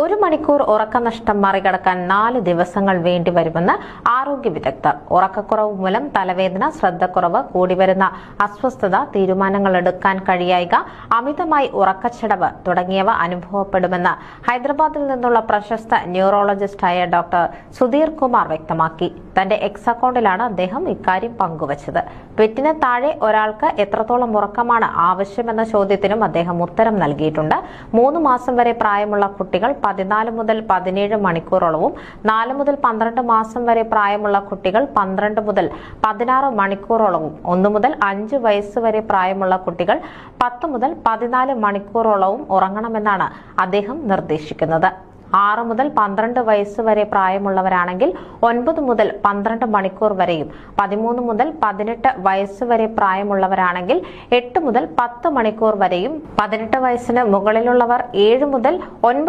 1 മണിക്കൂർ ഉറക്കനഷ്ടം മറികടക്കാൻ 4 ദിവസങ്ങൾ വേണ്ടിവരുമെന്ന് ആരോഗ്യ വിദഗ്ധർ. ഉറക്കക്കുറവ് മൂലം തലവേദന, ശ്രദ്ധക്കുറവ്, കൂടിവരുന്ന അസ്വസ്ഥത, തീരുമാനങ്ങൾ എടുക്കാൻ കഴിയായ്ക, അമിതമായി ഉറക്കച്ചടവ് തുടങ്ങിയവ അനുഭവപ്പെടുമെന്ന് ഹൈദരാബാദിൽ നിന്നുള്ള പ്രശസ്ത ന്യൂറോളജിസ്റ്റായ ഡോക്ടർ സുധീർ കുമാർ വ്യക്തമാക്കി. തന്റെ എക്സ് അക്കൗണ്ടിലാണ് അദ്ദേഹം ഇക്കാര്യം പങ്കുവച്ചത്. ട്വിറ്റിന് താഴെ ഒരാൾക്ക് എത്രത്തോളം ഉറക്കമാണ് ആവശ്യമെന്ന ചോദ്യത്തിനും അദ്ദേഹം ഉത്തരം നൽകിയിട്ടുണ്ട്. 3 മാസം വരെ പ്രായമുള്ള കുട്ടികൾ 14 മുതൽ 17 മണിക്കൂറോളവും, 4 മുതൽ 12 മാസം വരെ പ്രായമുള്ള കുട്ടികൾ 12 മുതൽ 16 മണിക്കൂറോളവും, 1 മുതൽ 5 വയസ്സ് വരെ പ്രായമുള്ള കുട്ടികൾ 10 മുതൽ 14 മണിക്കൂറോളവും ഉറങ്ങണമെന്നാണ് അദ്ദേഹം നിർദ്ദേശിക്കുന്നത്. 6 മുതൽ 12 വയസ്സ് വരെ പ്രായമുള്ളവരാണെങ്കിൽ 9 മുതൽ 12 മണിക്കൂർ വരെയും, 13 മുതൽ 18 വയസ്സ് വരെ പ്രായമുള്ളവരാണെങ്കിൽ 8 മുതൽ 10 മണിക്കൂർ വരെയും, 18 വയസ്സിന് മുകളിലുള്ളവർ 7 മുതൽ 9